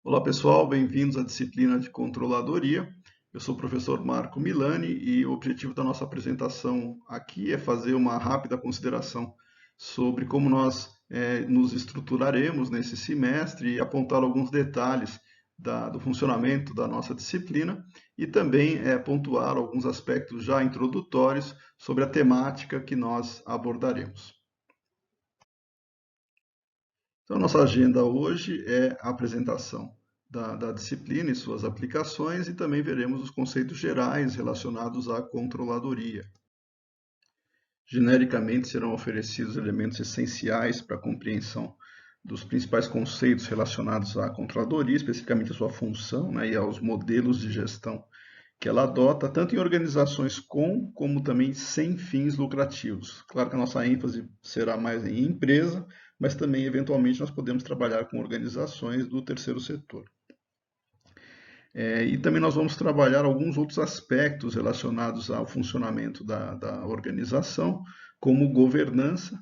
Olá pessoal, bem-vindos à disciplina de Controladoria. Eu sou o professor Marco Milani e o objetivo da nossa apresentação aqui é fazer uma rápida consideração sobre como nós nos estruturaremos nesse semestre e apontar alguns detalhes do funcionamento da nossa disciplina e também pontuar alguns aspectos já introdutórios sobre a temática que nós abordaremos. Então, nossa agenda hoje é a apresentação da disciplina e suas aplicações e também veremos os conceitos gerais relacionados à controladoria. Genericamente, serão oferecidos elementos essenciais para a compreensão dos principais conceitos relacionados à controladoria, especificamente a sua função, né, e aos modelos de gestão que ela adota, tanto em organizações com, como também sem fins lucrativos. Claro que a nossa ênfase será mais em empresa, mas também, eventualmente, nós podemos trabalhar com organizações do terceiro setor. E também nós vamos trabalhar alguns outros aspectos relacionados ao funcionamento da organização, como governança,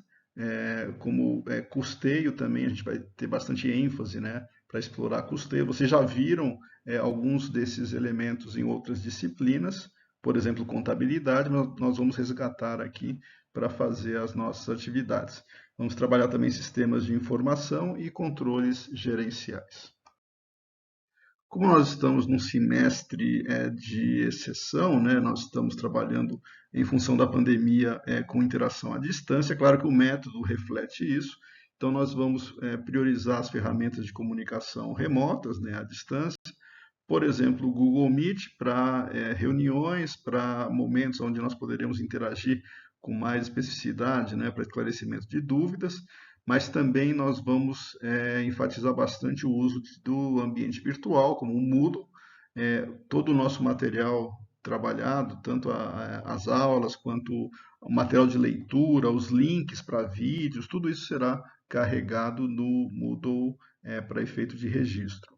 como custeio também, a gente vai ter bastante ênfase, né, para explorar custeio. Vocês já viram alguns desses elementos em outras disciplinas, por exemplo, contabilidade, mas nós vamos resgatar aqui para fazer as nossas atividades. Vamos trabalhar também sistemas de informação e controles gerenciais. Como nós estamos num semestre de exceção, né, nós estamos trabalhando em função da pandemia com interação à distância, é claro que o método reflete isso, então nós vamos priorizar as ferramentas de comunicação remotas, né, à distância, por exemplo, o Google Meet para reuniões, para momentos onde nós poderemos interagir com mais especificidade, né, para esclarecimento de dúvidas, mas também nós vamos enfatizar bastante o uso do ambiente virtual, como o Moodle, todo o nosso material trabalhado, tanto as aulas quanto o material de leitura, os links para vídeos, tudo isso será carregado no Moodle para efeito de registro.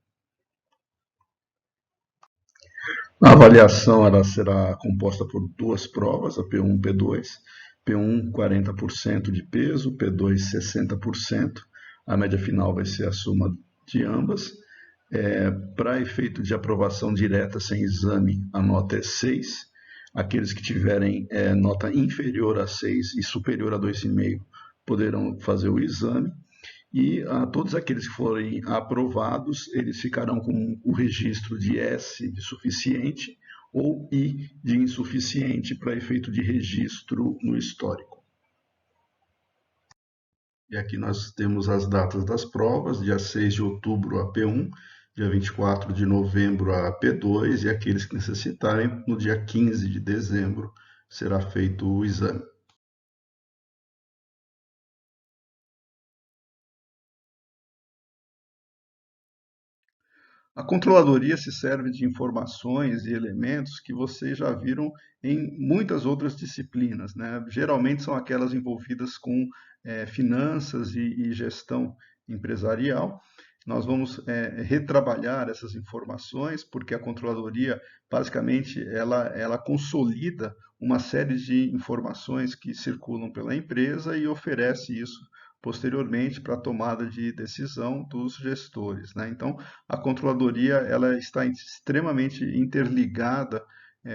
A avaliação ela será composta por duas provas, a P1 e P2. P1, 40% de peso, P2, 60%. A média final vai ser a soma de ambas. Para efeito de aprovação direta sem exame, a nota é 6. Aqueles que tiverem nota inferior a 6 e superior a 2,5 poderão fazer o exame. E todos aqueles que forem aprovados, eles ficarão com o registro de S de suficiente ou I de insuficiente para efeito de registro no histórico. E aqui nós temos as datas das provas, dia 6 de outubro a P1, dia 24 de novembro a P2, e aqueles que necessitarem, no dia 15 de dezembro será feito o exame. A controladoria se serve de informações e elementos que vocês já viram em muitas outras disciplinas, né? Geralmente são aquelas envolvidas com finanças e gestão empresarial. Nós vamos retrabalhar essas informações, porque a controladoria, basicamente, ela consolida uma série de informações que circulam pela empresa e oferece isso posteriormente para a tomada de decisão dos gestores, né? Então, a controladoria ela está extremamente interligada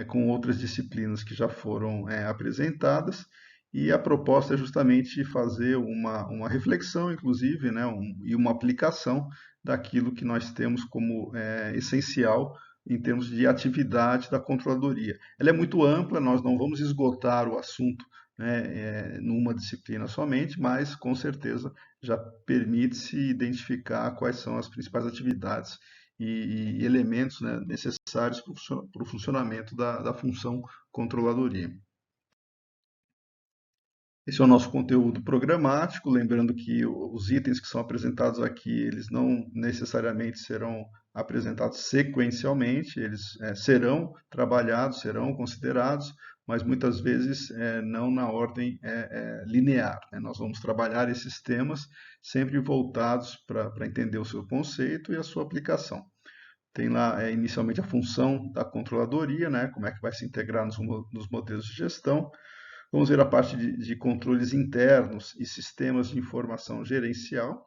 com outras disciplinas que já foram apresentadas, e a proposta é justamente fazer uma reflexão, inclusive, né, e uma aplicação daquilo que nós temos como essencial em termos de atividade da controladoria. Ela é muito ampla, nós não vamos esgotar o assunto, né, numa disciplina somente, mas com certeza já permite-se identificar quais são as principais atividades e elementos, né, necessários para o funcionamento da função controladoria. Esse é o nosso conteúdo programático, lembrando que os itens que são apresentados aqui, eles não necessariamente serão apresentados sequencialmente, eles serão trabalhados, serão considerados, mas muitas vezes não na ordem linear, né? Nós vamos trabalhar esses temas sempre voltados para entender o seu conceito e a sua aplicação. Tem lá inicialmente a função da controladoria, né? Como é que vai se integrar nos modelos de gestão. Vamos ver a parte de controles internos e sistemas de informação gerencial.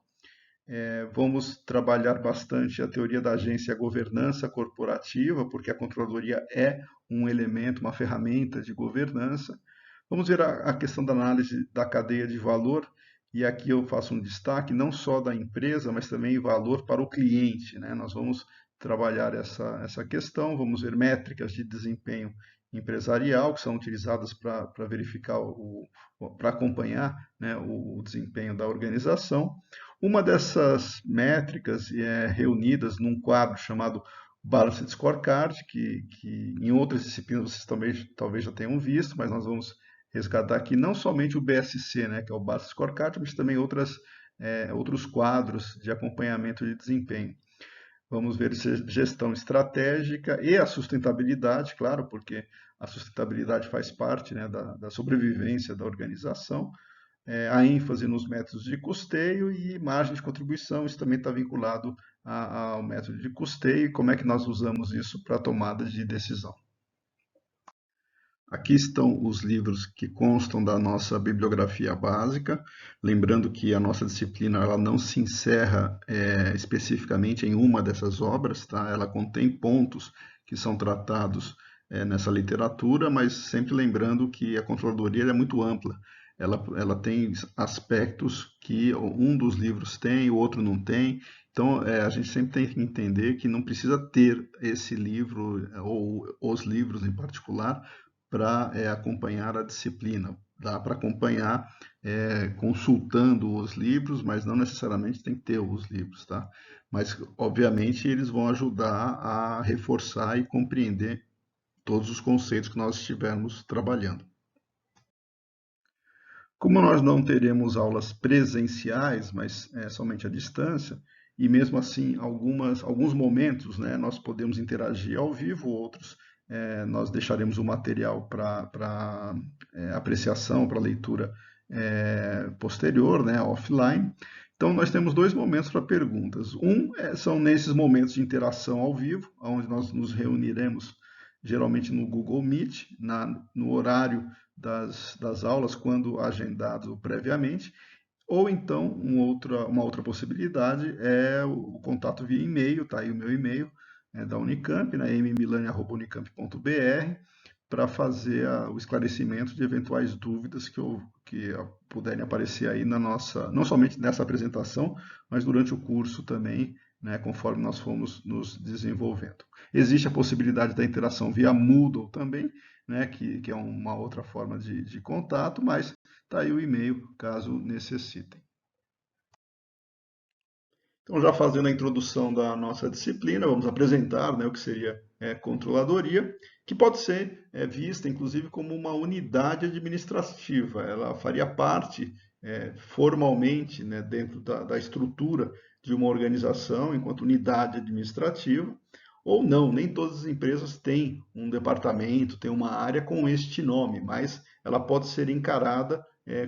Vamos trabalhar bastante a teoria da agência e a governança corporativa, porque a controladoria é um elemento, uma ferramenta de governança. Vamos ver a questão da análise da cadeia de valor, e aqui eu faço um destaque não só da empresa, mas também valor para o cliente, né? Nós vamos trabalhar essa questão, vamos ver métricas de desempenho empresarial que são utilizadas para verificar, para acompanhar, né, o desempenho da organização. Uma dessas métricas é reunidas num quadro chamado Balanced Scorecard, que em outras disciplinas vocês também talvez já tenham visto, mas nós vamos resgatar aqui não somente o BSC, né, que é o Balanced Scorecard, mas também outros quadros de acompanhamento de desempenho. Vamos ver gestão estratégica e a sustentabilidade, claro, porque a sustentabilidade faz parte, né, da sobrevivência da organização. A ênfase nos métodos de custeio e margem de contribuição, isso também está vinculado ao método de custeio e como é que nós usamos isso para a tomada de decisão. Aqui estão os livros que constam da nossa bibliografia básica, lembrando que a nossa disciplina ela não se encerra especificamente em uma dessas obras, tá? Ela contém pontos que são tratados nessa literatura, mas sempre lembrando que a controladoria é muito ampla. Ela tem aspectos que um dos livros tem, o outro não tem. Então, a gente sempre tem que entender que não precisa ter esse livro, ou os livros em particular, para acompanhar a disciplina. Dá para acompanhar consultando os livros, mas não necessariamente tem que ter os livros, tá? Mas, obviamente, eles vão ajudar a reforçar e compreender todos os conceitos que nós estivermos trabalhando. Como nós não teremos aulas presenciais, mas somente à distância, e mesmo assim alguns momentos, né, nós podemos interagir ao vivo, outros nós deixaremos o material para apreciação, para leitura posterior, né, offline. Então nós temos dois momentos para perguntas. São nesses momentos de interação ao vivo, onde nós nos reuniremos geralmente no Google Meet, no horário das aulas, quando agendado previamente, ou então uma outra possibilidade é o contato via e-mail, tá aí o meu e-mail da Unicamp, né, mmilani@unicamp.br, para fazer o esclarecimento de eventuais dúvidas que puderem aparecer aí não somente nessa apresentação, mas durante o curso também, né, conforme nós fomos nos desenvolvendo. Existe a possibilidade da interação via Moodle também, né, que é uma outra forma de contato, mas está aí o e-mail caso necessitem. Então, já fazendo a introdução da nossa disciplina, vamos apresentar, né, o que seria controladoria, que pode ser vista, inclusive, como uma unidade administrativa. Ela faria parte, formalmente, né, dentro da estrutura de uma organização, enquanto unidade administrativa, ou não. Nem todas as empresas têm um departamento, têm uma área com este nome, mas ela pode ser encarada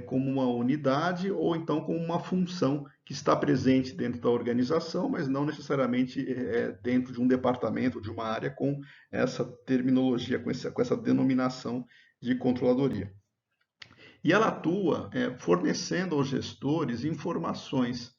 como uma unidade ou então como uma função que está presente dentro da organização, mas não necessariamente dentro de um departamento, de uma área com essa terminologia, com essa denominação de controladoria. E ela atua fornecendo aos gestores informações.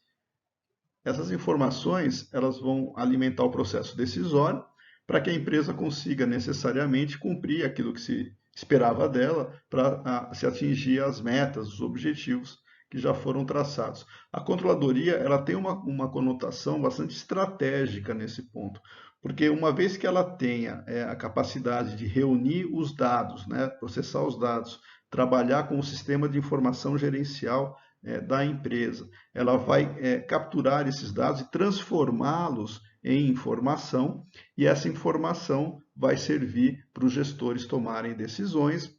Essas informações elas vão alimentar o processo decisório para que a empresa consiga necessariamente cumprir aquilo que se esperava dela para se atingir as metas, os objetivos que já foram traçados. A controladoria ela tem uma conotação bastante estratégica nesse ponto, porque uma vez que ela tenha a capacidade de reunir os dados, né, processar os dados, trabalhar com o sistema de informação gerencial da empresa, ela vai capturar esses dados e transformá-los em informação, e essa informação vai servir para os gestores tomarem decisões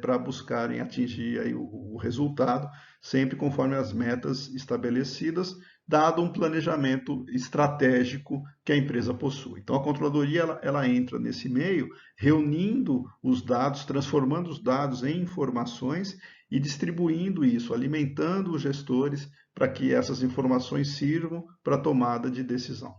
para buscarem atingir aí o resultado, sempre conforme as metas estabelecidas, dado um planejamento estratégico que a empresa possui. Então, a controladoria ela entra nesse meio, reunindo os dados, transformando os dados em informações e distribuindo isso, alimentando os gestores para que essas informações sirvam para a tomada de decisão.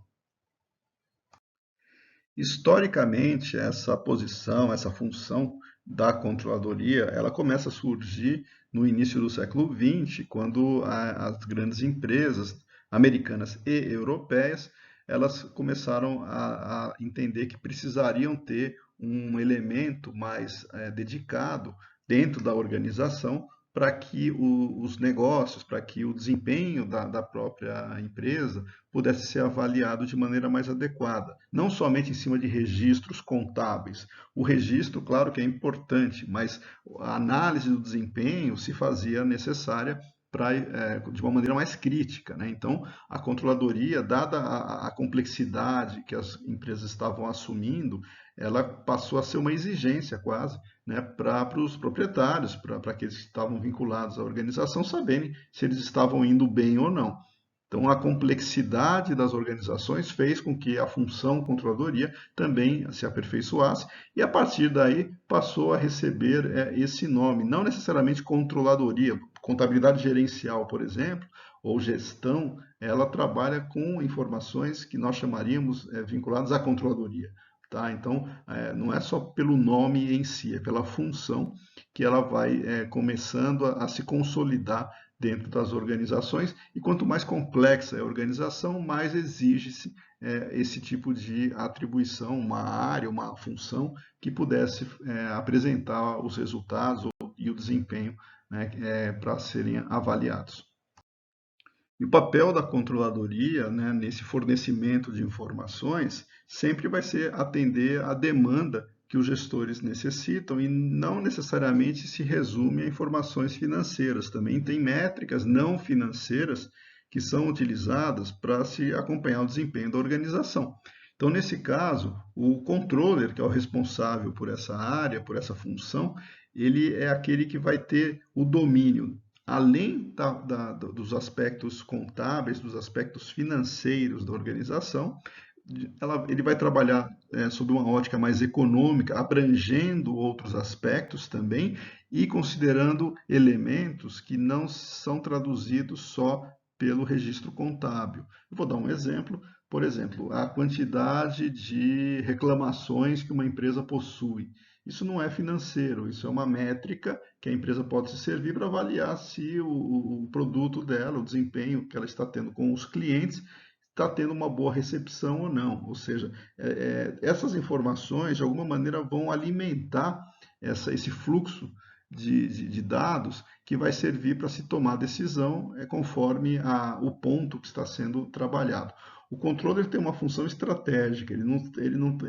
Historicamente, essa posição, essa função da controladoria, ela começa a surgir no início do século XX, quando as grandes empresas, americanas e europeias, elas começaram a entender que precisariam ter um elemento mais dedicado dentro da organização para que os negócios, para que o desempenho da própria empresa pudesse ser avaliado de maneira mais adequada, não somente em cima de registros contábeis. O registro, claro que é importante, mas a análise do desempenho se fazia necessária de uma maneira mais crítica, né? Então, a controladoria, dada a complexidade que as empresas estavam assumindo, ela passou a ser uma exigência quase, né, para os proprietários, para aqueles que estavam vinculados à organização, saberem se eles estavam indo bem ou não. Então, a complexidade das organizações fez com que a função controladoria também se aperfeiçoasse e, a partir daí, passou a receber esse nome. Não necessariamente controladoria, contabilidade gerencial, por exemplo, ou gestão, ela trabalha com informações que nós chamaríamos vinculadas à controladoria. Tá? Então, não é só pelo nome em si, é pela função que ela vai começando a se consolidar dentro das organizações, e quanto mais complexa é a organização, mais exige-se esse tipo de atribuição, uma área, uma função que pudesse apresentar os resultados e o desempenho, né, para serem avaliados. E o papel da controladoria, né, nesse fornecimento de informações sempre vai ser atender à demanda que os gestores necessitam e não necessariamente se resume a informações financeiras. Também tem métricas não financeiras que são utilizadas para se acompanhar o desempenho da organização. Então, nesse caso, o controller, que é o responsável por essa área, por essa função, ele é aquele que vai ter o domínio além dos aspectos contábeis, dos aspectos financeiros da organização, ele vai trabalhar sob uma ótica mais econômica, abrangendo outros aspectos também e considerando elementos que não são traduzidos só pelo registro contábil. Eu vou dar um exemplo. Por exemplo, a quantidade de reclamações que uma empresa possui. Isso não é financeiro, isso é uma métrica que a empresa pode se servir para avaliar se o produto dela, o desempenho que ela está tendo com os clientes, está tendo uma boa recepção ou não. Ou seja, essas informações, de alguma maneira, vão alimentar esse fluxo de dados que vai servir para se tomar decisão conforme o ponto que está sendo trabalhado. O controller tem uma função estratégica, ele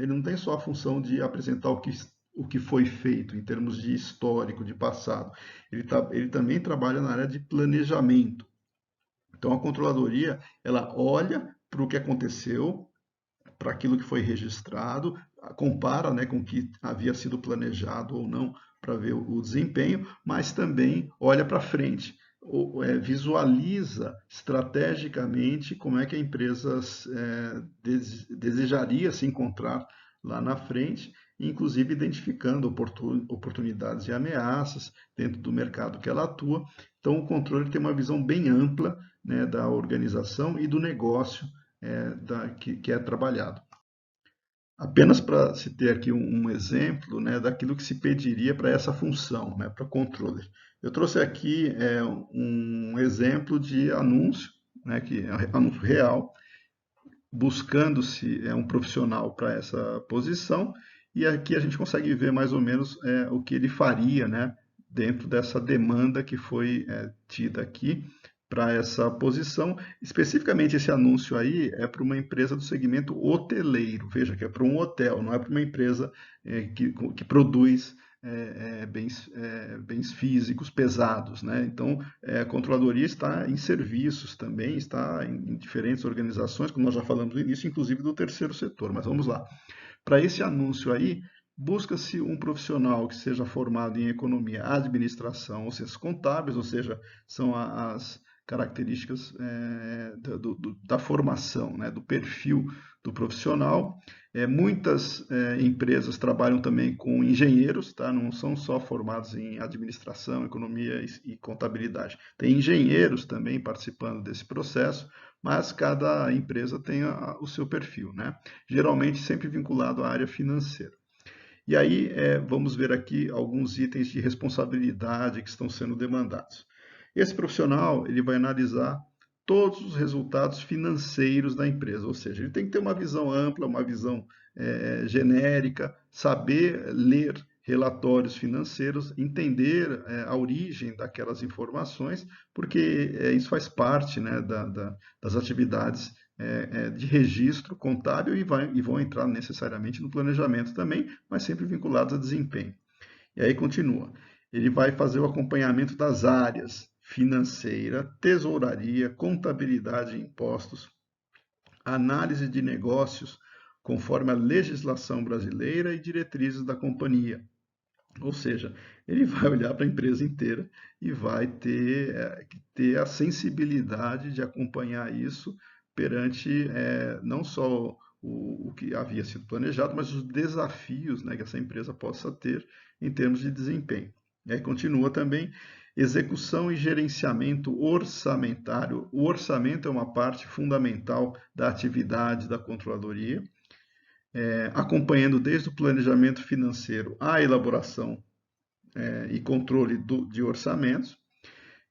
não tem só a função de apresentar o que foi feito em termos de histórico, de passado. Ele também trabalha na área de planejamento. Então, a controladoria, ela olha para o que aconteceu, para aquilo que foi registrado, compara, né, com o que havia sido planejado ou não para ver o desempenho, mas também olha para frente, visualiza estrategicamente como é que a empresa desejaria se encontrar lá na frente, inclusive identificando oportunidades e ameaças dentro do mercado que ela atua. Então, o controle tem uma visão bem ampla, né, da organização e do negócio que é trabalhado. Apenas para se ter aqui um exemplo, né, daquilo que se pediria para essa função, né, para controller. Eu trouxe aqui um exemplo de anúncio, né, que é um anúncio real, buscando-se um profissional para essa posição, e aqui a gente consegue ver mais ou menos o que ele faria, né, dentro dessa demanda que foi tida aqui para essa posição. Especificamente esse anúncio aí é para uma empresa do segmento hoteleiro, veja que é para um hotel, não é para uma empresa que produz bens físicos pesados, né? Então, a controladoria está em serviços também, está em diferentes organizações, como nós já falamos no início, inclusive do terceiro setor. Mas vamos lá. Para esse anúncio aí, busca-se um profissional que seja formado em economia, administração ou ciências contábeis, ou seja, são as características da formação, né, do perfil do profissional. Muitas empresas trabalham também com engenheiros, tá? Não são só formados em administração, economia e contabilidade. Tem engenheiros também participando desse processo, mas cada empresa tem o seu perfil, né? Geralmente sempre vinculado à área financeira. E aí vamos ver aqui alguns itens de responsabilidade que estão sendo demandados. Esse profissional ele vai analisar todos os resultados financeiros da empresa, ou seja, ele tem que ter uma visão ampla, uma visão genérica, saber ler relatórios financeiros, entender a origem daquelas informações, porque isso faz parte, né, das atividades de registro contábil e vão entrar necessariamente no planejamento também, mas sempre vinculados a desempenho. E aí continua. Ele vai fazer o acompanhamento das áreas financeira, tesouraria, contabilidade e impostos, análise de negócios conforme a legislação brasileira e diretrizes da companhia. Ou seja, ele vai olhar para a empresa inteira e vai ter a sensibilidade de acompanhar isso perante não só o que havia sido planejado, mas os desafios, né, que essa empresa possa ter em termos de desempenho. E aí continua também execução e gerenciamento orçamentário. O orçamento é uma parte fundamental da atividade da controladoria, acompanhando desde o planejamento financeiro à elaboração e controle de orçamentos.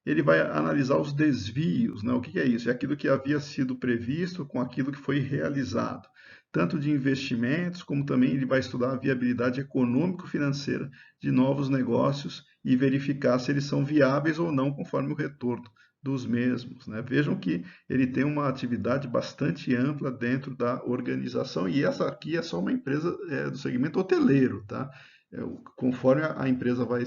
Ele vai analisar os desvios, né? O que é isso? É aquilo que havia sido previsto com aquilo que foi realizado, tanto de investimentos, como também ele vai estudar a viabilidade econômico-financeira de novos negócios e verificar se eles são viáveis ou não conforme o retorno dos mesmos, né? Vejam que ele tem uma atividade bastante ampla dentro da organização e essa aqui é só uma empresa do segmento hoteleiro, tá? Conforme a empresa vai,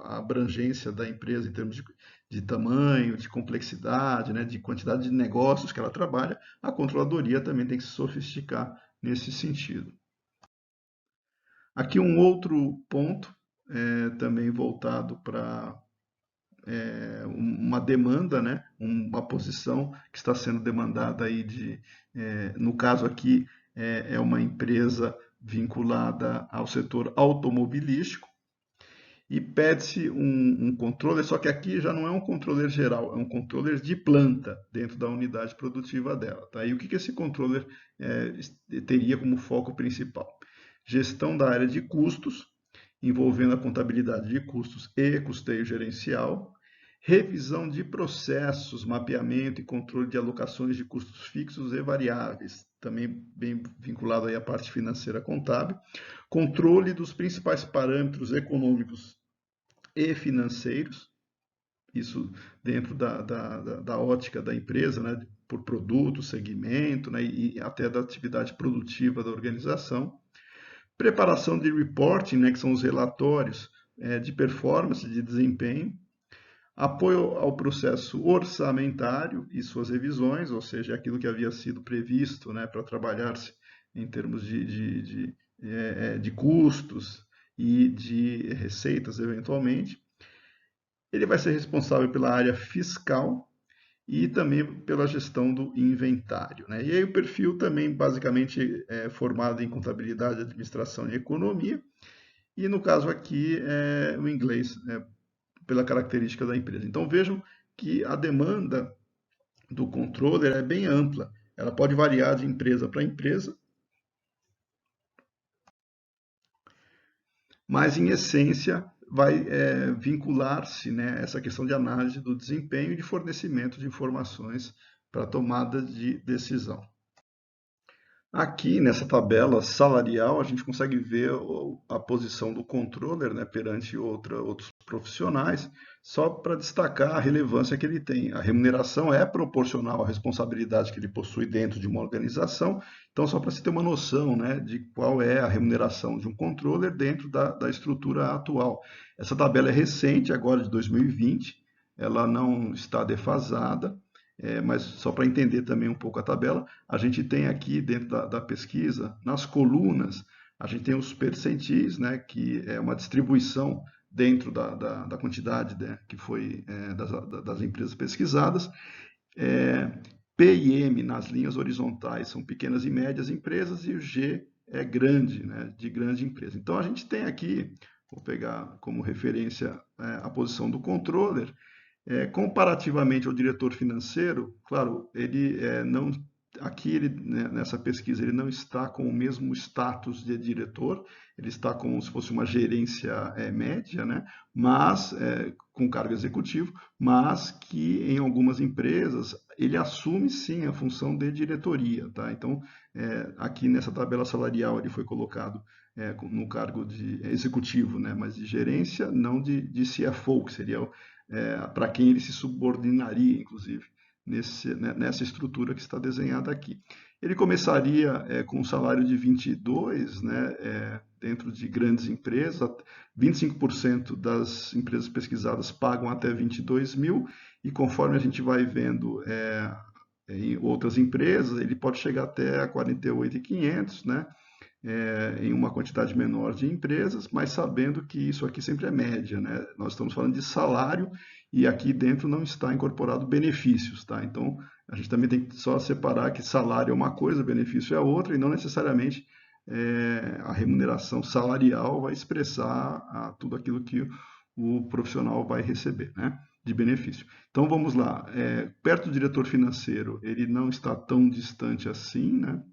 a abrangência da empresa em termos de tamanho, de complexidade, né, de quantidade de negócios que ela trabalha, a controladoria também tem que se sofisticar nesse sentido. Aqui um outro ponto, também voltado para uma demanda, né, uma posição que está sendo demandada aí no caso aqui, é uma empresa vinculada ao setor automobilístico e pede-se um controller, só que aqui já não é um controller geral, é um controller de planta dentro da unidade produtiva dela. Tá? E o que esse controller teria como foco principal? Gestão da área de custos, envolvendo a contabilidade de custos e custeio gerencial, revisão de processos, mapeamento e controle de alocações de custos fixos e variáveis, também bem vinculado aí à parte financeira contábil, controle dos principais parâmetros econômicos e financeiros, isso dentro da ótica da empresa, né, por produto, segmento, né, e até da atividade produtiva da organização. Preparação de reporting, né, que são os relatórios de performance, de desempenho. Apoio ao processo orçamentário e suas revisões, ou seja, aquilo que havia sido previsto, né, para trabalhar-se em termos de custos e de receitas, eventualmente. Ele vai ser responsável pela área fiscal e também pela gestão do inventário, né? E aí o perfil também basicamente é formado em contabilidade, administração e economia, e no caso aqui o inglês, pela característica da empresa. Então vejam que a demanda do controller é bem ampla, ela pode variar de empresa para empresa, mas em essência vai vincular-se, né, essa questão de análise do desempenho e de fornecimento de informações para tomada de decisão. Aqui nessa tabela salarial a gente consegue ver a posição do controller, né, perante outros profissionais, só para destacar a relevância que ele tem. A remuneração é proporcional à responsabilidade que ele possui dentro de uma organização, então só para se ter uma noção, né, de qual é a remuneração de um controller dentro da estrutura atual. Essa tabela é recente, agora de 2020, ela não está defasada, mas só para entender também um pouco a tabela, a gente tem aqui dentro da pesquisa, nas colunas, a gente tem os percentis, né, que é uma distribuição dentro da quantidade, né, que foi das empresas pesquisadas. P e M nas linhas horizontais são pequenas e médias empresas e o G é grande, né, de grande empresa. Então a gente tem aqui, vou pegar como referência a posição do controller, comparativamente ao diretor financeiro, claro, ele não aqui, né, nessa pesquisa, ele não está com o mesmo status de diretor, ele está como se fosse uma gerência média, né, mas com cargo executivo, mas que em algumas empresas ele assume sim a função de diretoria, tá? Então, aqui nessa tabela salarial ele foi colocado no cargo de executivo, né, mas de gerência, não de CFO, que seria para quem ele se subordinaria, inclusive nessa estrutura que está desenhada aqui. Ele começaria com um salário de 22, né, dentro de grandes empresas, 25% das empresas pesquisadas pagam até 22 mil, e conforme a gente vai vendo em outras empresas, ele pode chegar até a 48.500, né, em uma quantidade menor de empresas, mas sabendo que isso aqui sempre é média, né? Nós estamos falando de salário e aqui dentro não está incorporado benefícios, tá? Então, a gente também tem que só separar que salário é uma coisa, benefício é outra, e não necessariamente a remuneração salarial vai expressar tudo aquilo que o profissional vai receber, né? De benefício. Então, vamos lá. Perto do diretor financeiro, ele não está tão distante assim, né?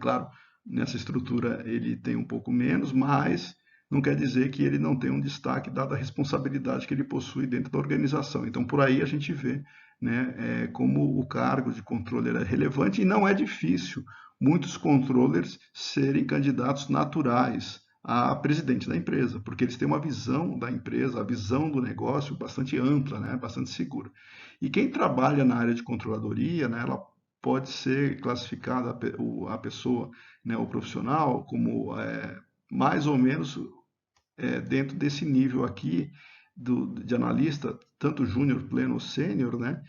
Claro, nessa estrutura ele tem um pouco menos, mas não quer dizer que ele não tenha um destaque dada a responsabilidade que ele possui dentro da organização. Então, por aí a gente vê, né, como o cargo de controller é relevante, e não é difícil muitos controllers serem candidatos naturais a presidente da empresa, porque eles têm uma visão da empresa, a visão do negócio bastante ampla, né, bastante segura. E quem trabalha na área de controladoria, né, ela pode ser classificada a pessoa, né, o profissional, como mais ou menos dentro desse nível aqui de analista, tanto júnior, pleno ou sênior, né?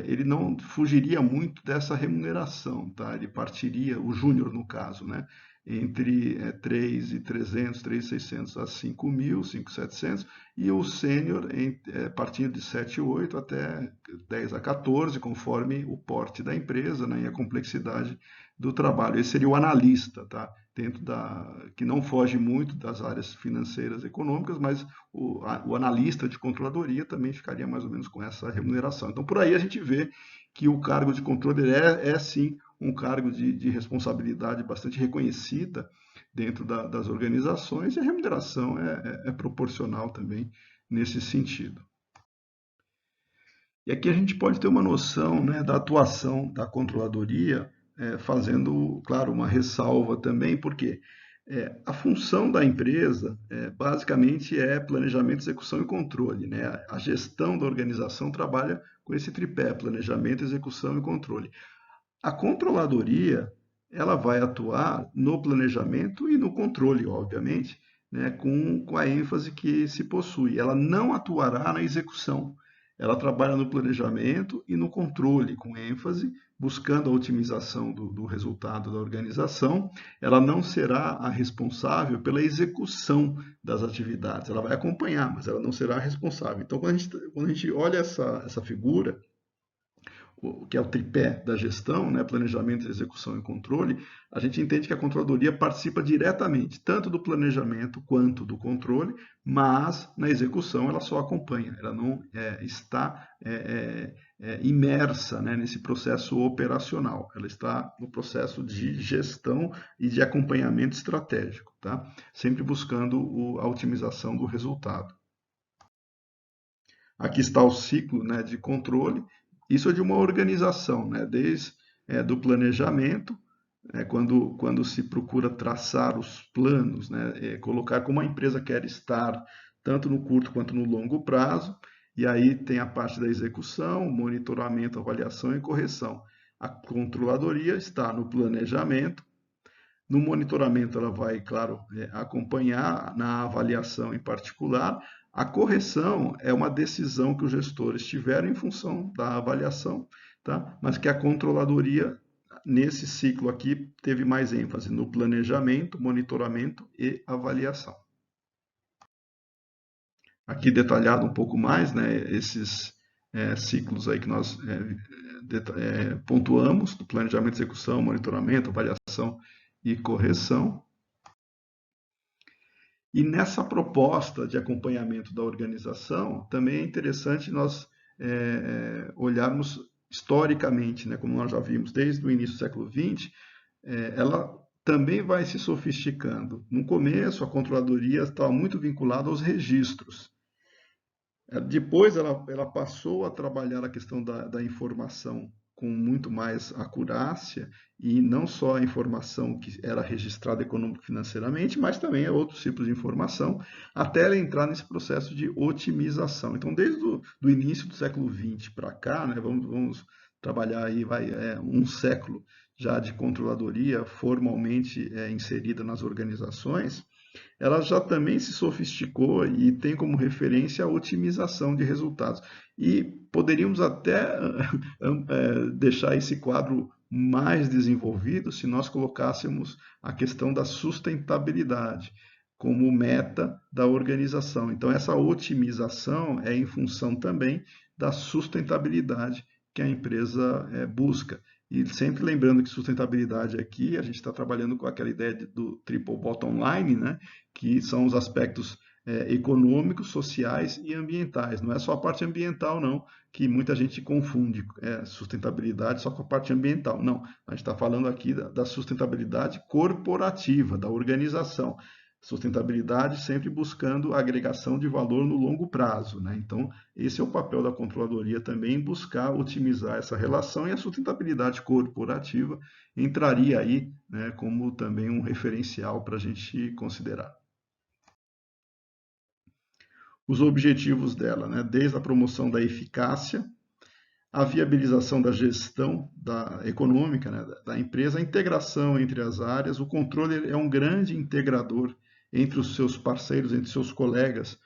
Ele não fugiria muito dessa remuneração, tá? Ele partiria, o júnior no caso, né? Entre 3.300, 3.600 a 5.000, 5.700, e o sênior partindo de 7.8 até 10 a 14, conforme o porte da empresa, né, e a complexidade do trabalho. Esse seria o analista, tá? Dentro que não foge muito das áreas financeiras e econômicas, mas o analista de controladoria também ficaria mais ou menos com essa remuneração. Então, por aí a gente vê que o cargo de controle sim um cargo de responsabilidade bastante reconhecida dentro das organizações, e a remuneração é proporcional também nesse sentido. E aqui a gente pode ter uma noção, né, da atuação da controladoria, fazendo, claro, uma ressalva também, porque a função da empresa basicamente é planejamento, execução e controle, né? A gestão da organização trabalha com esse tripé: planejamento, execução e controle. A controladoria, ela vai atuar no planejamento e no controle, obviamente, né, com a ênfase que se possui. Ela não atuará na execução. Ela trabalha no planejamento e no controle, com ênfase, buscando a otimização do resultado da organização. Ela não será a responsável pela execução das atividades. Ela vai acompanhar, mas ela não será a responsável. Então, quando a gente olha essa figura, que é o tripé da gestão, né, planejamento, execução e controle, a gente entende que a controladoria participa diretamente, tanto do planejamento quanto do controle, mas na execução ela só acompanha, ela não está imersa, né, nesse processo operacional, ela está no processo de gestão e de acompanhamento estratégico, tá? Sempre buscando a otimização do resultado. Aqui está o ciclo, né, de controle. Isso é de uma organização, né, desde do planejamento, quando se procura traçar os planos, né, colocar como a empresa quer estar, tanto no curto quanto no longo prazo, e aí tem a parte da execução, monitoramento, avaliação e correção. A controladoria está no planejamento. No monitoramento, ela vai, claro, acompanhar, na avaliação em particular. A correção é uma decisão que os gestores tiveram em função da avaliação, tá? Mas que a controladoria, nesse ciclo aqui, teve mais ênfase no planejamento, monitoramento e avaliação. Aqui detalhado um pouco mais, né, esses ciclos aí que nós pontuamos, do planejamento, execução, monitoramento, avaliação e correção. E nessa proposta de acompanhamento da organização, também é interessante nós olharmos historicamente, né, como nós já vimos desde o início do século XX, ela também vai se sofisticando. No começo, a controladoria estava muito vinculada aos registros. Depois ela passou a trabalhar a questão da informação com muito mais acurácia, e não só a informação que era registrada econômico-financeiramente, mas também outros tipos de informação, até ela entrar nesse processo de otimização. Então, desde o do início do século XX para cá, né, vamos trabalhar aí um século já de controladoria formalmente inserida nas organizações, ela já também se sofisticou e tem como referência a otimização de resultados. E poderíamos até deixar esse quadro mais desenvolvido se nós colocássemos a questão da sustentabilidade como meta da organização. Então, essa otimização é em função também da sustentabilidade que a empresa busca. E sempre lembrando que sustentabilidade aqui, a gente está trabalhando com aquela ideia do triple bottom line, né? Que são os aspectos econômicos, sociais e ambientais. Não é só a parte ambiental, não, que muita gente confunde sustentabilidade só com a parte ambiental. Não, a gente está falando aqui da sustentabilidade corporativa, da organização. Sustentabilidade sempre buscando agregação de valor no longo prazo, né? Então, esse é o papel da controladoria também, buscar otimizar essa relação, e a sustentabilidade corporativa entraria aí, né, como também um referencial para a gente considerar. Os objetivos dela, né, desde a promoção da eficácia, a viabilização da gestão econômica, né, da empresa, a integração entre as áreas. O controle é um grande integrador entre os seus parceiros, entre seus colegas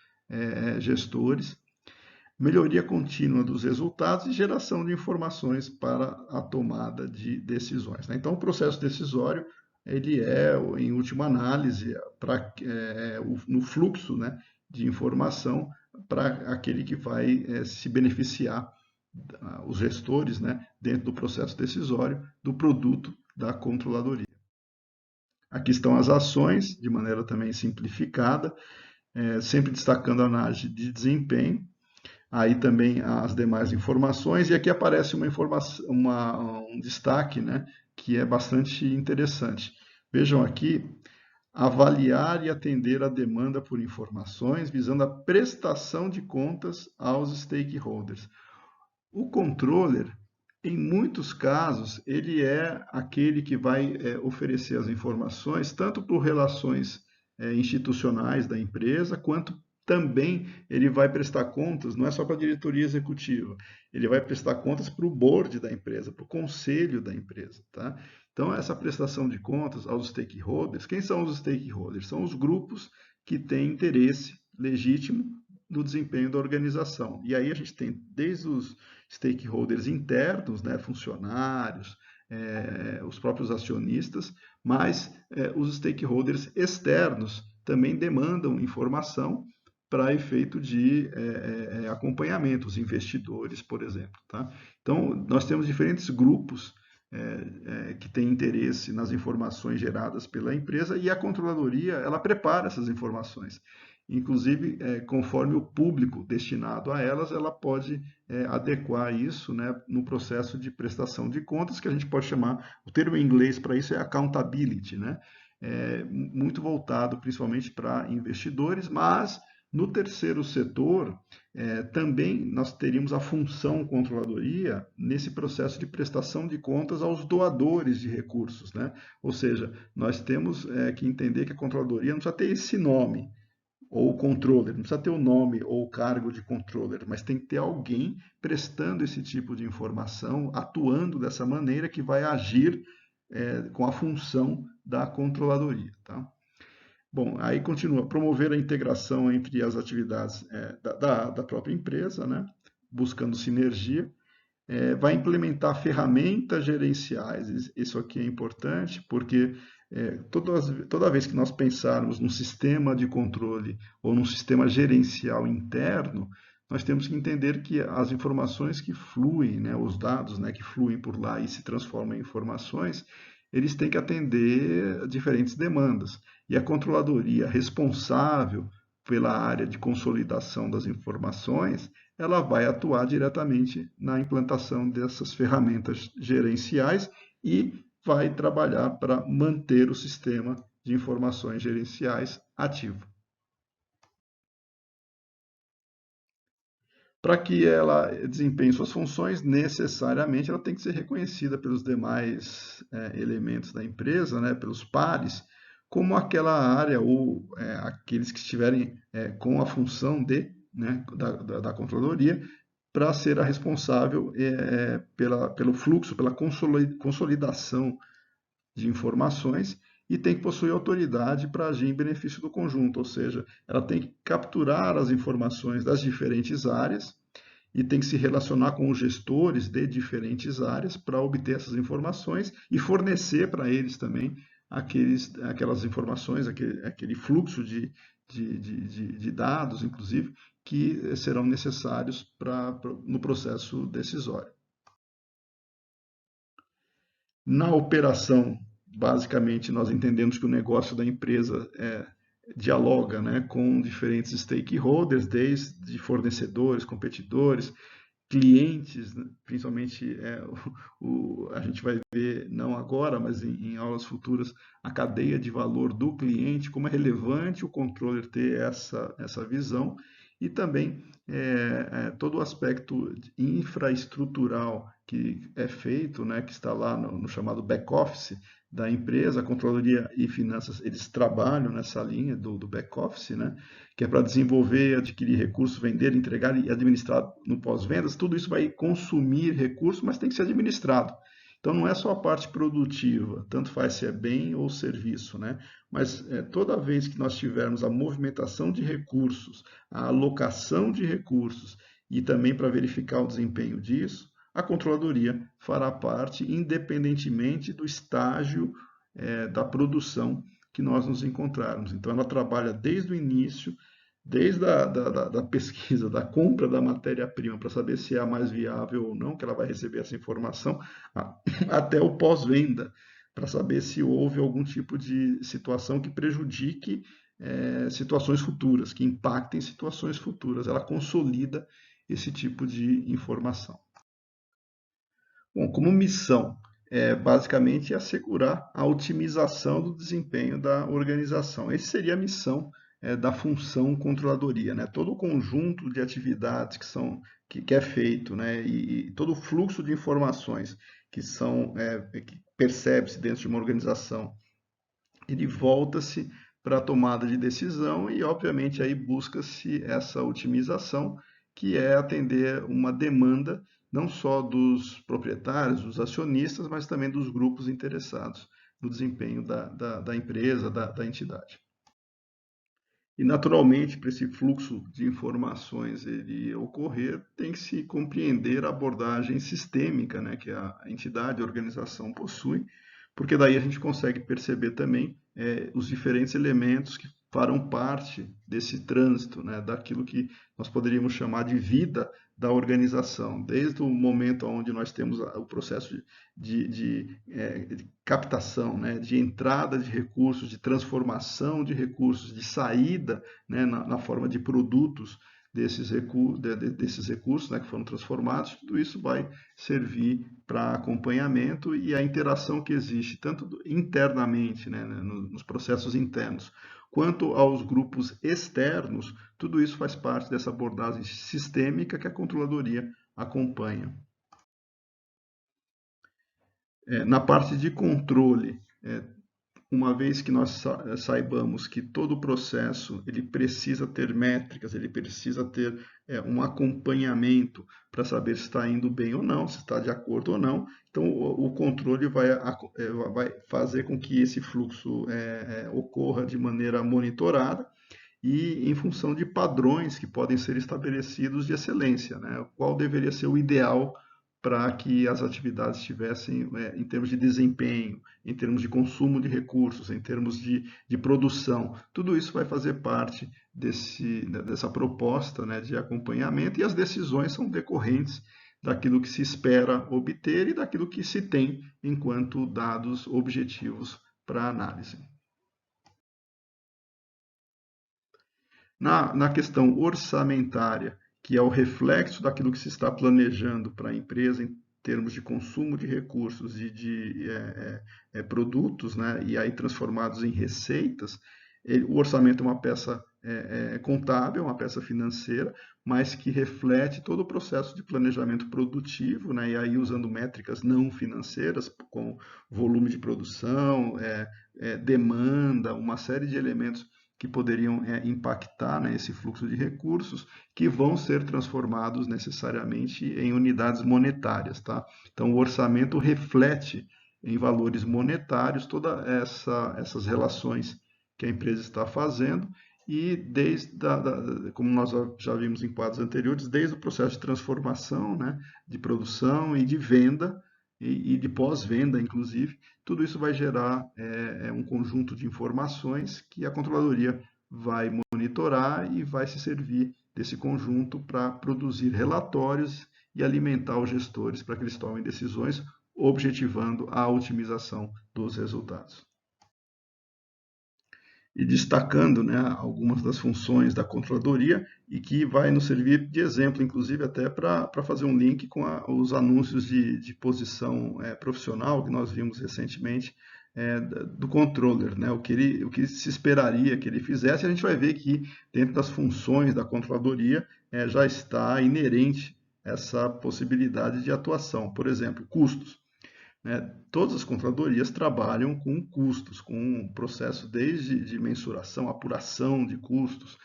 gestores, melhoria contínua dos resultados e geração de informações para a tomada de decisões, né? Então, o processo decisório, ele em última análise, no fluxo, né, de informação para aquele que vai se beneficiar, os gestores, né, dentro do processo decisório, do produto da controladoria. Aqui estão as ações, de maneira também simplificada, sempre destacando a análise de desempenho, aí também as demais informações, e aqui aparece uma informação, um destaque, né, que é bastante interessante. Vejam aqui, avaliar e atender a demanda por informações, visando a prestação de contas aos stakeholders. O controller, em muitos casos, ele é aquele que vai oferecer as informações, tanto por relações institucionais da empresa, quanto também ele vai prestar contas, não é só para a diretoria executiva, ele vai prestar contas para o board da empresa, para o conselho da empresa, tá? Então, essa prestação de contas aos stakeholders, quem são os stakeholders? São os grupos que têm interesse legítimo no desempenho da organização. E aí a gente tem desde os stakeholders internos, né, funcionários, os próprios acionistas, mas os stakeholders externos também demandam informação para efeito de acompanhamento, os investidores, por exemplo. Tá? Então, nós temos diferentes grupos que têm interesse nas informações geradas pela empresa, e a controladoria ela prepara essas informações. Inclusive, conforme o público destinado a elas, ela pode adequar isso, né, no processo de prestação de contas, que a gente pode chamar, o termo em inglês para isso é accountability, né? Muito voltado principalmente para investidores, mas no terceiro setor, também nós teríamos a função controladoria nesse processo de prestação de contas aos doadores de recursos, né? Ou seja, nós temos que entender que a controladoria não precisa ter esse nome, ou controller, não precisa ter o nome ou o cargo de controller, mas tem que ter alguém prestando esse tipo de informação, atuando dessa maneira, que vai agir com a função da controladoria, tá? Bom, aí continua, promover a integração entre as atividades da própria empresa, né? Buscando sinergia, vai implementar ferramentas gerenciais. Isso aqui é importante, porque toda vez que nós pensarmos num sistema de controle ou num sistema gerencial interno, nós temos que entender que as informações que fluem, né, os dados, né, que fluem por lá e se transformam em informações, eles têm que atender a diferentes demandas. E a controladoria responsável pela área de consolidação das informações, ela vai atuar diretamente na implantação dessas ferramentas gerenciais e vai trabalhar para manter o sistema de informações gerenciais ativo. Para que ela desempenhe suas funções, necessariamente ela tem que ser reconhecida pelos demais elementos da empresa, né, pelos pares, como aquela área ou aqueles que estiverem com a função né, da controladoria, para ser a responsável pelo fluxo, pela consolidação de informações e tem que possuir autoridade para agir em benefício do conjunto, ou seja, ela tem que capturar as informações das diferentes áreas e tem que se relacionar com os gestores de diferentes áreas para obter essas informações e fornecer para eles também aquelas informações, aquele fluxo de dados, inclusive, que serão necessários no processo decisório. Na operação, basicamente, nós entendemos que o negócio da empresa dialoga, né, com diferentes stakeholders, desde fornecedores, competidores, clientes, né, principalmente a gente vai ver, não agora, mas em aulas futuras, a cadeia de valor do cliente, como é relevante o controller ter essa visão, e também todo o aspecto infraestrutural que é feito, né, que está lá no chamado back-office da empresa, a controladoria e finanças, eles trabalham nessa linha do back-office, né, que é para desenvolver, adquirir recursos, vender, entregar e administrar no pós-vendas, tudo isso vai consumir recursos, mas tem que ser administrado. Então não é só a parte produtiva, tanto faz se é bem ou serviço, né? Mas toda vez que nós tivermos a movimentação de recursos, a alocação de recursos e também para verificar o desempenho disso, a controladoria fará parte independentemente do estágio da produção que nós nos encontrarmos. Então ela trabalha desde o início, desde da pesquisa, da compra da matéria-prima, para saber se é a mais viável ou não, que ela vai receber essa informação, até o pós-venda, para saber se houve algum tipo de situação que prejudique situações futuras, que impactem situações futuras. Ela consolida esse tipo de informação. Bom, como missão, basicamente assegurar a otimização do desempenho da organização. Essa seria a missão da função controladoria, né? Todo o conjunto de atividades que é feito, né? E todo o fluxo de informações que percebe-se dentro de uma organização, ele volta-se para a tomada de decisão e, obviamente, aí busca-se essa otimização, que é atender uma demanda não só dos proprietários, dos acionistas, mas também dos grupos interessados no desempenho da empresa, da entidade. E, naturalmente, para esse fluxo de informações ele ocorrer, tem que se compreender a abordagem sistêmica, né, que a entidade, a organização possui, porque daí a gente consegue perceber também os diferentes elementos que farão parte desse trânsito, né, daquilo que nós poderíamos chamar de vida da organização, desde o momento onde nós temos o processo de captação, né, de entrada de recursos, de transformação de recursos, de saída, né, na forma de produtos desses recursos, né, que foram transformados, tudo isso vai servir para acompanhamento e a interação que existe, tanto internamente, né, nos processos internos, quanto aos grupos externos, tudo isso faz parte dessa abordagem sistêmica que a controladoria acompanha. Na parte de controle, uma vez que nós saibamos que todo o processo ele precisa ter métricas, ele precisa ter um acompanhamento para saber se está indo bem ou não, se está de acordo ou não, então o controle vai fazer com que esse fluxo ocorra de maneira monitorada e em função de padrões que podem ser estabelecidos de excelência, né? Qual deveria ser o ideal para que as atividades estivessem em termos de desempenho, em termos de consumo de recursos, em termos de produção. Tudo isso vai fazer parte dessa proposta, né, de acompanhamento e as decisões são decorrentes daquilo que se espera obter e daquilo que se tem enquanto dados objetivos para análise. Na questão orçamentária que é o reflexo daquilo que se está planejando para a empresa em termos de consumo de recursos e de produtos, né, e aí transformados em receitas. O orçamento é uma peça contábil, uma peça financeira, mas que reflete todo o processo de planejamento produtivo, né, e aí usando métricas não financeiras, como volume de produção, demanda, uma série de elementos que poderiam impactar, né, esse fluxo de recursos, que vão ser transformados necessariamente em unidades monetárias, tá? Então, o orçamento reflete em valores monetários todas essas relações que a empresa está fazendo e como nós já vimos em quadros anteriores, desde o processo de transformação, né, de produção e de venda e de pós-venda, inclusive, tudo isso vai gerar um conjunto de informações que a controladoria vai monitorar e vai se servir desse conjunto para produzir relatórios e alimentar os gestores para que eles tomem decisões, objetivando a otimização dos resultados. E destacando, né, algumas das funções da controladoria e que vai nos servir de exemplo, inclusive até para fazer um link com os anúncios de posição profissional que nós vimos recentemente do controller, né, o que se esperaria que ele fizesse. A gente vai ver que dentro das funções da controladoria já está inerente essa possibilidade de atuação. Por exemplo, custos. Né? Todas as controladorias trabalham com custos, com um processo desde de mensuração, apuração de custos,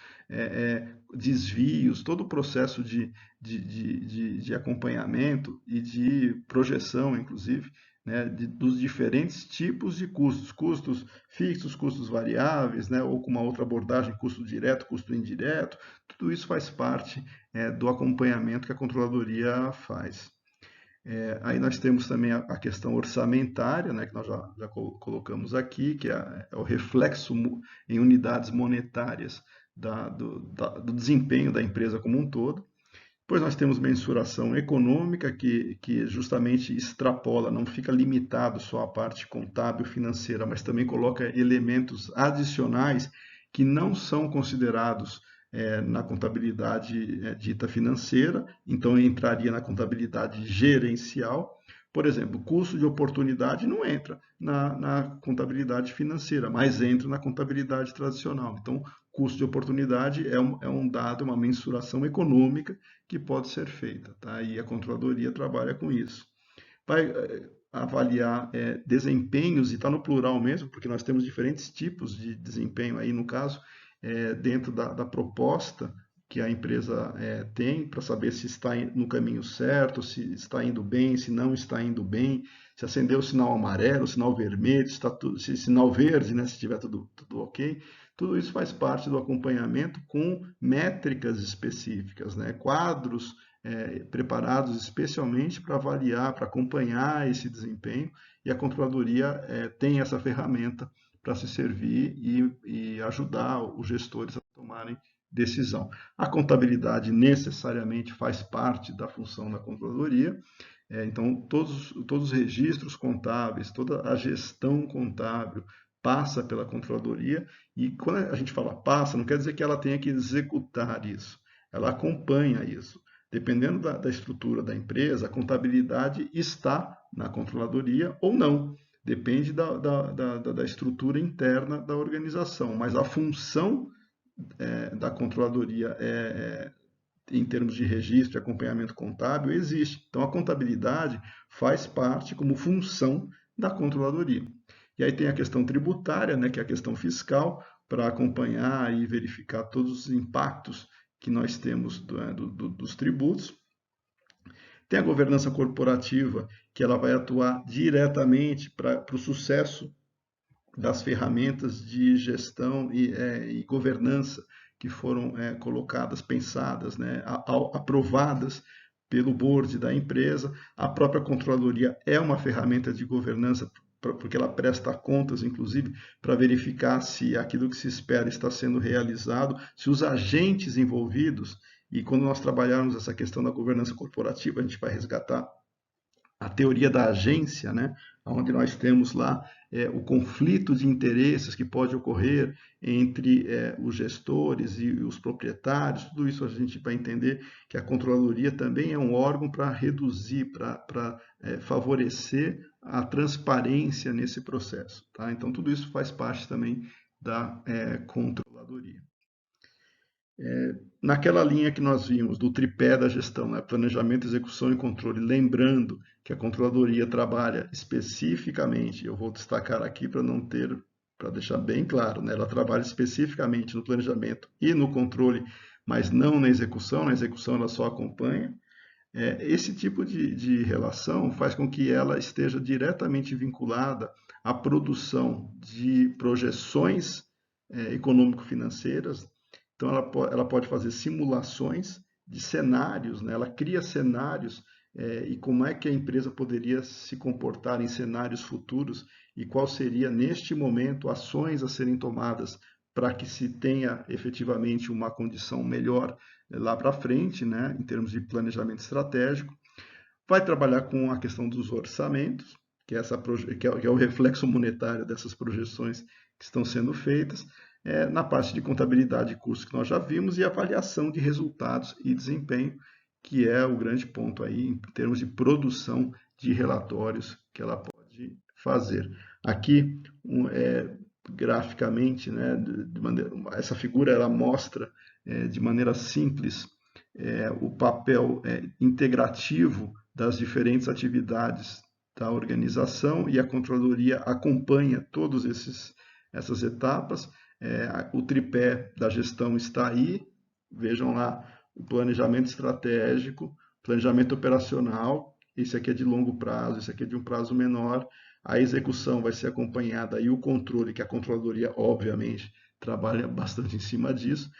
desvios, todo o processo de acompanhamento e de projeção, inclusive, né, dos diferentes tipos de custos, custos fixos, custos variáveis, né, ou com uma outra abordagem, custo direto, custo indireto, tudo isso faz parte do acompanhamento que a controladoria faz. Aí nós temos também a questão orçamentária, né, que nós já colocamos aqui, que é o reflexo em unidades monetárias do desempenho da empresa como um todo. Depois nós temos mensuração econômica, que justamente extrapola, não fica limitado só à parte contábil financeira, mas também coloca elementos adicionais que não são considerados na contabilidade dita financeira, então entraria na contabilidade gerencial. Por exemplo, custo de oportunidade não entra na contabilidade financeira, mas entra na contabilidade tradicional. Então, custo de oportunidade é um dado, uma mensuração econômica que pode ser feita, tá? E a controladoria trabalha com isso. Vai avaliar desempenhos, e está no plural mesmo, porque nós temos diferentes tipos de desempenho aí, no caso, dentro da proposta que a empresa tem para saber se está no caminho certo, se está indo bem, se não está indo bem, se acendeu o sinal amarelo, o sinal vermelho, se sinal verde, né, se estiver tudo ok. Tudo isso faz parte do acompanhamento com métricas específicas, né, quadros preparados especialmente para avaliar, para acompanhar esse desempenho, e a controladoria tem essa ferramenta para se servir e ajudar os gestores a tomarem decisão. A contabilidade necessariamente faz parte da função da controladoria, então todos os registros contábeis, toda a gestão contábil passa pela controladoria, e quando a gente fala passa, não quer dizer que ela tenha que executar isso, ela acompanha isso. Dependendo da estrutura da empresa, a contabilidade está na controladoria ou não. Depende da estrutura interna da organização, mas a função da controladoria em termos de registro e acompanhamento contábil existe. Então, a contabilidade faz parte como função da controladoria. E aí tem a questão tributária, né, que é a questão fiscal, para acompanhar e verificar todos os impactos que nós temos dos tributos. Tem a governança corporativa, que ela vai atuar diretamente para o sucesso das ferramentas de gestão e governança que foram colocadas, pensadas, né, aprovadas pelo board da empresa. A própria controladoria é uma ferramenta de governança, porque ela presta contas, inclusive, para verificar se aquilo que se espera está sendo realizado, se os agentes envolvidos, e quando nós trabalharmos essa questão da governança corporativa, a gente vai resgatar a teoria da agência, né? onde nós temos lá o conflito de interesses que pode ocorrer entre os gestores e os proprietários. Tudo isso a gente vai entender que a controladoria também é um órgão para reduzir, para favorecer a transparência nesse processo. Tá? Então, tudo isso faz parte também da controladoria. Naquela linha que nós vimos do tripé da gestão, né? Planejamento, execução e controle, lembrando que a controladoria trabalha especificamente, eu vou destacar aqui para deixar bem claro, né? Ela trabalha especificamente no planejamento e no controle, mas não na execução ela só acompanha. Esse tipo de relação faz com que ela esteja diretamente vinculada à produção de projeções econômico-financeiras. Então, ela pode fazer simulações de cenários, né? Ela cria cenários e como é que a empresa poderia se comportar em cenários futuros e qual seria, neste momento, ações a serem tomadas para que se tenha efetivamente uma condição melhor lá para frente, né? Em termos de planejamento estratégico. Vai trabalhar com a questão dos orçamentos, que é o reflexo monetário dessas projeções que estão sendo feitas, na parte de contabilidade e custos que nós já vimos, e avaliação de resultados e desempenho, que é o grande ponto aí em termos de produção de relatórios que ela pode fazer. Aqui, graficamente, né, essa figura ela mostra de maneira simples o papel integrativo das diferentes atividades da organização, e a controladoria acompanha todas essas etapas. O tripé da gestão está aí, vejam lá, o planejamento estratégico, planejamento operacional, esse aqui é de longo prazo, esse aqui é de um prazo menor, a execução vai ser acompanhada, e o controle, que a controladoria, obviamente, trabalha bastante em cima disso,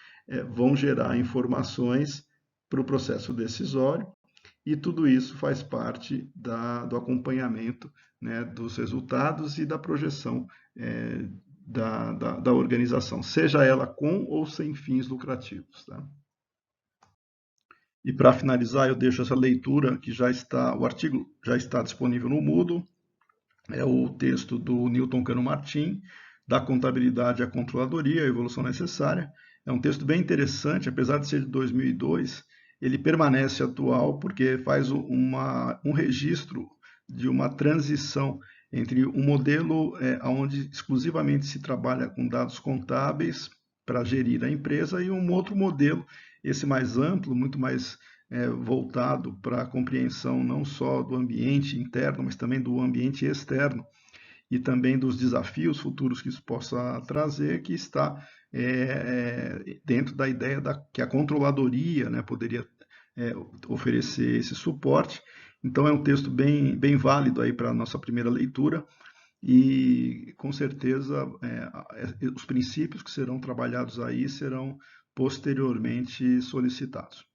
vão gerar informações para o processo decisório, e tudo isso faz parte do acompanhamento, né, dos resultados e da projeção da organização, seja ela com ou sem fins lucrativos. Tá? E para finalizar, eu deixo essa leitura que o artigo já está disponível no Moodle, é o texto do Newton Cano Martim, da contabilidade à controladoria, a evolução necessária. É um texto bem interessante, apesar de ser de 2002, ele permanece atual porque faz um registro de uma transição entre um modelo onde exclusivamente se trabalha com dados contábeis para gerir a empresa e um outro modelo, esse mais amplo, muito mais voltado para a compreensão não só do ambiente interno, mas também do ambiente externo e também dos desafios futuros que isso possa trazer, que está dentro da ideia que a controladoria, né, poderia oferecer esse suporte. Então é um texto bem válido aí para a nossa primeira leitura, e com certeza os princípios que serão trabalhados aí serão posteriormente solicitados.